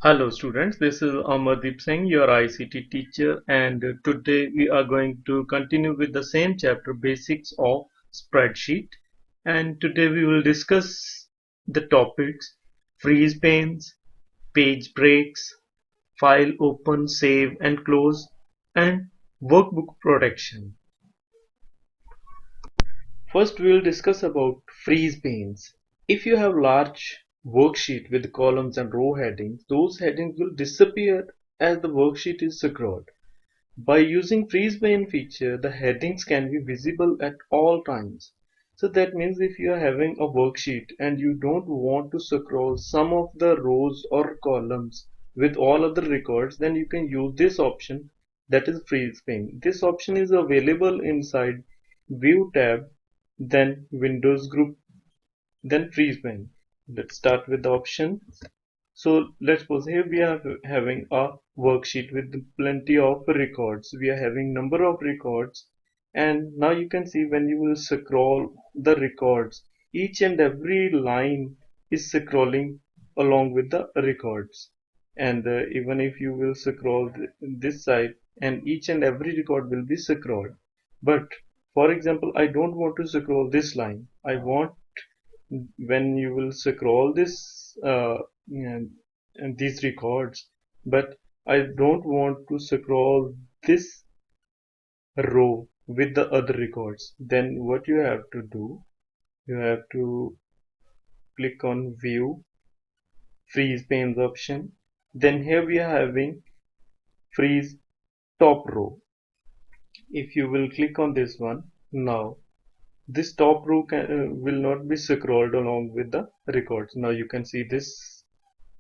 Hello students, this is Amardeep Singh, your ICT teacher, and today we are going to continue with the same chapter, Basics of Spreadsheet. And today we will discuss the topics freeze panes, page breaks, file open, save and close, and workbook protection. First, we will discuss about freeze panes. If you have large worksheet with columns and row headings, those headings will disappear as the worksheet is scrolled. By using freeze pane feature, the headings can be visible at all times. So that means if you are having a worksheet and you don't want to scroll some of the rows or columns with all other records, then you can use this option, that is freeze pane. This option is available inside View tab, then Windows group, then freeze pane. Let's start with the option. So let's suppose here we are having a worksheet with plenty of records. We are having number of records, and now you can see when you will scroll the records, each and every line is scrolling along with the records. And even if you will scroll this side, and each and every record will be scrolled. But for example, I don't want to scroll this line. I want when you will scroll this and these records, but I don't want to scroll this row with the other records. Then what you have to do, you have to click on view freeze panes option. Then here we are having freeze top row. If you will click on this one, now this top row will not be scrolled along with the records. Now you can see this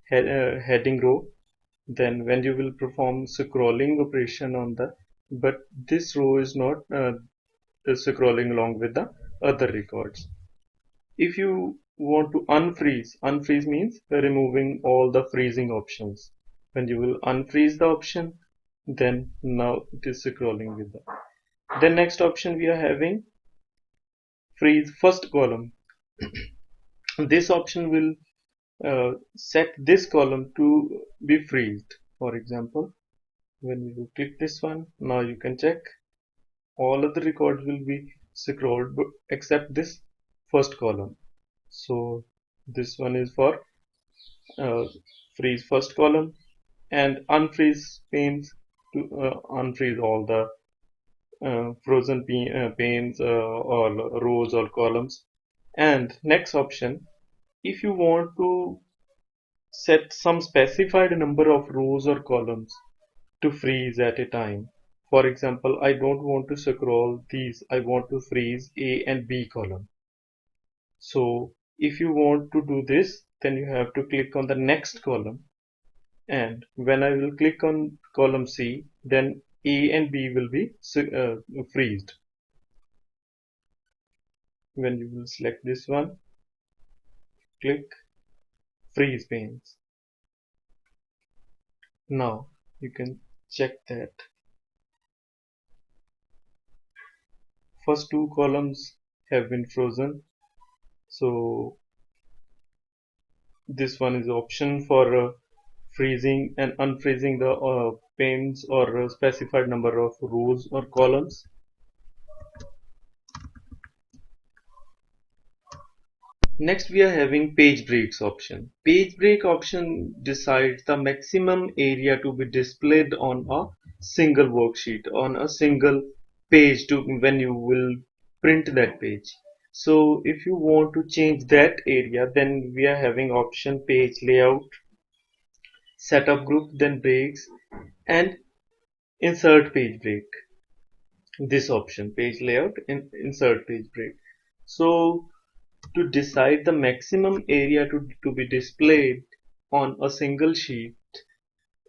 heading row. Then when you will perform scrolling operation on the, but this row is not scrolling along with the other records. If you want to unfreeze means removing all the freezing options. When you will unfreeze the option, then now it is scrolling with the. Then next option we are having freeze first column. This option will set this column to be freezed. For example, when you click this one, now you can check all of the records will be scrolled except this first column. So this one is for uh, freeze first column, and unfreeze panes to unfreeze all the frozen panes or rows or columns. And next option, if you want to set some specified number of rows or columns to freeze at a time. For example, I don't want to scroll these, I want to freeze A and B column. So if you want to do this, then you have to click on the next column, and when I will click on column C, then A and B will be freezed. When you will select this one, click freeze panes. Now you can check that first two columns have been frozen. So this one is option for freezing and unfreezing the panes or a specified number of rows or columns. Next we are having page breaks option. Page break option decides the maximum area to be displayed on a single worksheet, on a single page to when you will print that page. So if you want to change that area, then we are having option page layout, setup group, then breaks, and insert page break. This option page layout and insert page break. So to decide the maximum area to be displayed on a single sheet,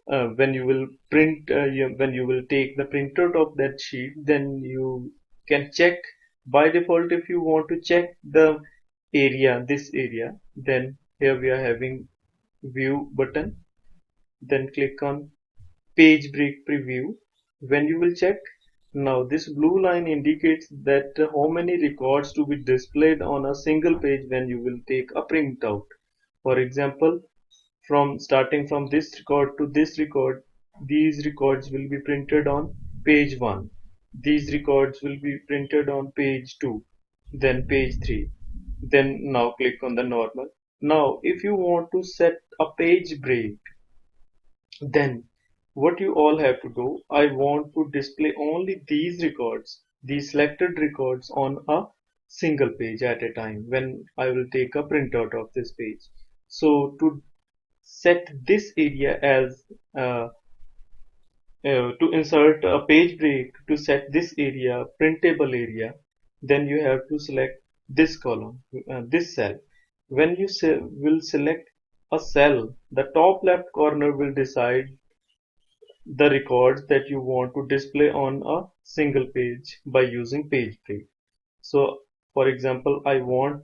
when you will print when you will take the printout of that sheet, then you can check by default. If you want to check the area, this area, then here we are having view button, then click on page break preview. When you will check, now this blue line indicates that how many records to be displayed on a single page when you will take a printout. For example, from starting from this record to this record, these records will be printed on page 1. These records will be printed on page 2, then page 3. Then now click on the normal. Now if you want to set a page break, then what you all have to do, I want to display only these records, these selected records on a single page at a time when I will take a printout of this page. So to set this area as to insert a page break, to set this area printable area, then you have to select this column, this cell. When you will select a cell, the top left corner will decide the records that you want to display on a single page by using page break. So for example, I want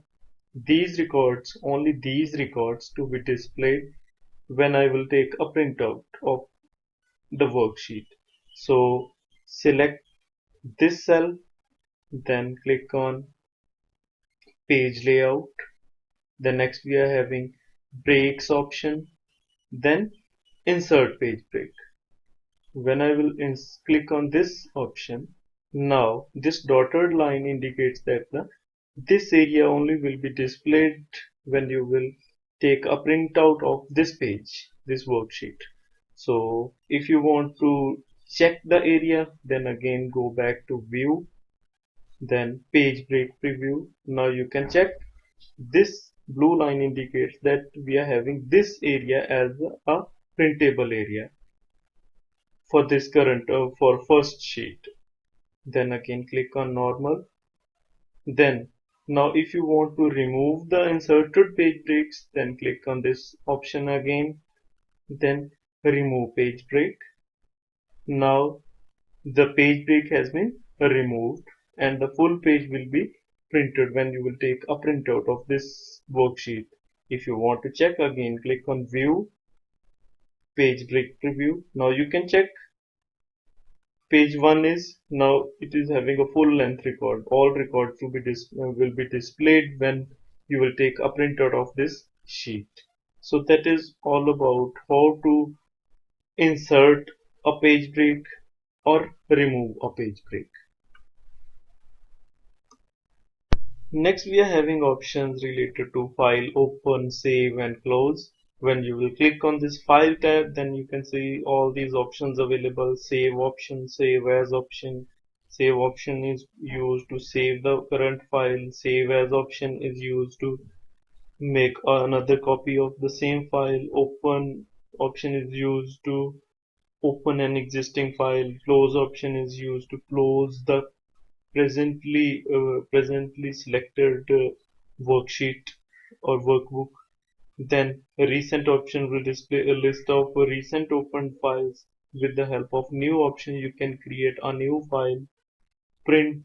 these records, only these records to be displayed when I will take a printout of the worksheet. So select this cell, then click on page layout. The next we are having breaks option, then insert page break. When I will click on this option, now this dotted line indicates that this area only will be displayed when you will take a printout of this page, this worksheet. So if you want to check the area, then again go back to view, then page break preview. Now you can check this blue line indicates that we are having this area as a printable area for this current for first sheet. Then again click on normal. Then now if you want to remove the inserted page breaks, then click on this option again, then remove page break. Now the page break has been removed and the full page will be printed when you will take a printout of this worksheet. If you want to check, again click on view, page break preview. Now you can check page 1 is now it is having a full length record. All records will be displayed when you will take a printout of this sheet. So that is all about how to insert a page break or remove a page break. Next we are having options related to file open, save and close. When you will click on this file tab, then you can see all these options available. Save option, save as option. Save option is used to save the current file. Save as option is used to make another copy of the same file. Open option is used to open an existing file. Close option is used to close the presently selected worksheet or workbook. Then a recent option will display a list of recent opened files. With the help of new option, you can create a new file. Print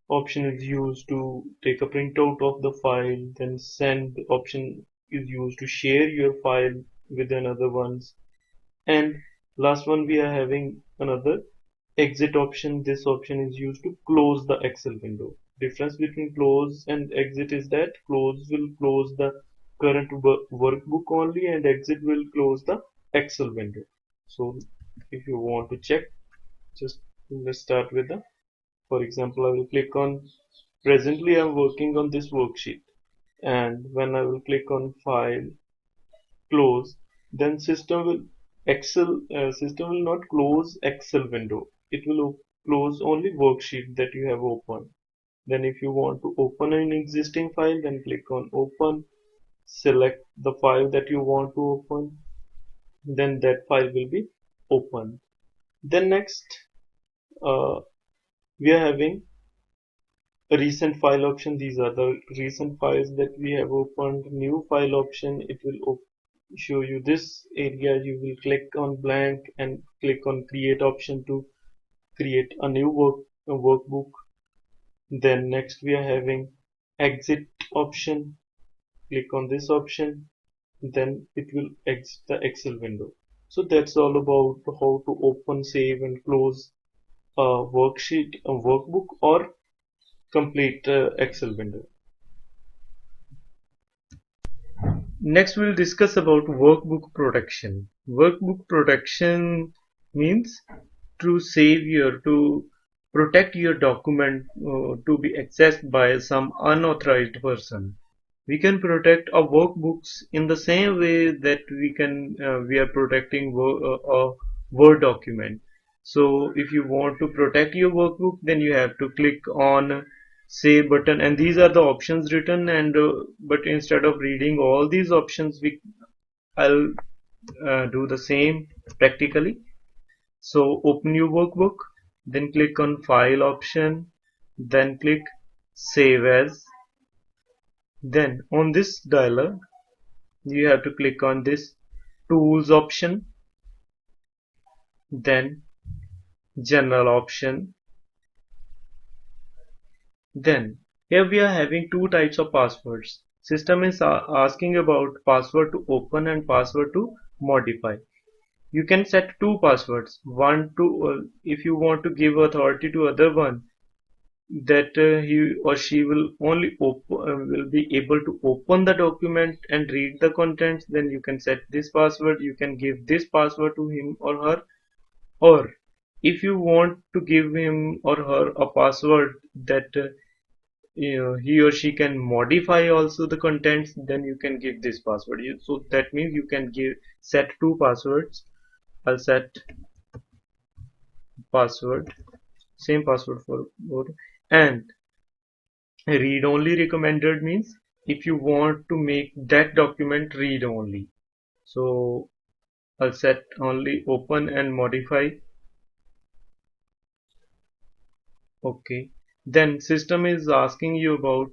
option is used to take a printout of the file. Then send option is used to share your file with another ones. And last one we are having another exit option. This option is used to close the Excel window. Difference between close and exit is that close will close the current workbook only and exit will close the Excel window. So if you want to check, just let's start with the, for example, I will click on presently I'm working on this worksheet, and when I will click on file close, then system will not close Excel window. It will close only worksheet that you have opened. Then if you want to open an existing file, then click on open, select the file that you want to open, then that file will be opened. Then next uh, we are having a recent file option. These are the recent files that we have opened. New file option, it will show you this area. You will click on blank and click on create option to create a new workbook. Then next we are having exit option. Click on this option, then it will exit the Excel window. So that's all about how to open, save and close a worksheet, a workbook or complete Excel window. Next, we'll discuss about workbook protection. Workbook protection means to protect your document to be accessed by some unauthorized person. We can protect our workbooks in the same way that we are protecting a Word document. So if you want to protect your workbook, then you have to click on save button, and these are the options written. And but instead of reading all these options, I'll do the same practically. So open your workbook, then click on file option, then click save as. Then on this dialog you have to click on this tools option, then general option. Then here we are having two types of passwords. System is asking about password to open and password to modify. You can set two passwords. One to if you want to give authority to other one, that he or she will be able to open the document and read the contents, then you can set this password. You can give this password to him or her. Or if you want to give him or her a password that he or she can modify also the contents, then you can give this password. So that means you can give set two passwords. I'll set password, same password for both. And read only recommended means if you want to make that document read only. So I'll set only open and modify. Okay. Then system is asking you about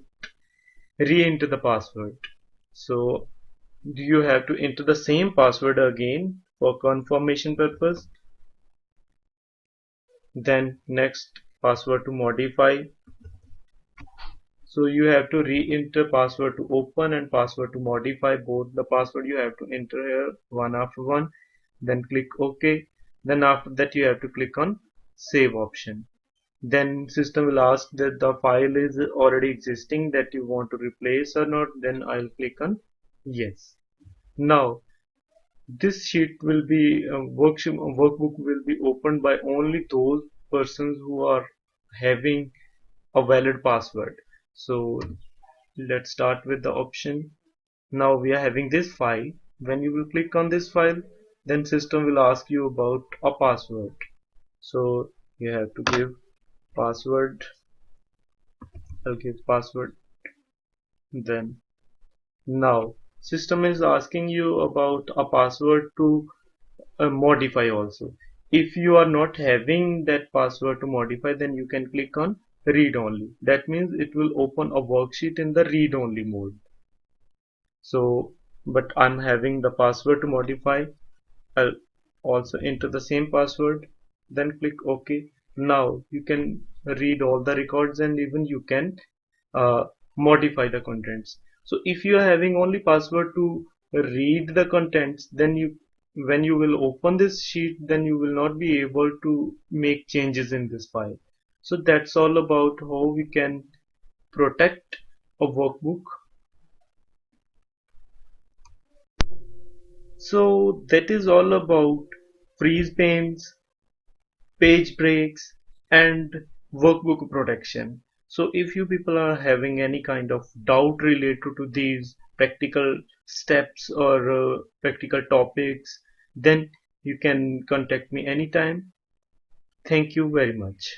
re-enter the password. So you have to enter the same password again for confirmation purpose. Then next, password to modify. So you have to re-enter password to open and password to modify. Both the password you have to enter here one after one. Then click OK. Then after that you have to click on save option. Then system will ask that the file is already existing that you want to replace or not. Then I'll click on yes. Now this sheet will be workbook will be opened by only those persons who are having a valid password. So let's start with the option. Now we are having this file. When you will click on this file, then system will ask you about a password. So you have to give password. I'll give password. Then now system is asking you about a password to modify also. If you are not having that password to modify, then you can click on read only. That means it will open a worksheet in the read only mode. So but I'm having the password to modify. I'll also enter the same password, then click OK. Now you can read all the records and even you can uh, modify the contents. So if you are having only password to read the contents, then when you will open this sheet, then you will not be able to make changes in this file. So that's all about how we can protect a workbook. So that is all about freeze panes, page breaks, and workbook protection. So if you people are having any kind of doubt related to these practical steps or practical topics, then you can contact me anytime. Thank you very much.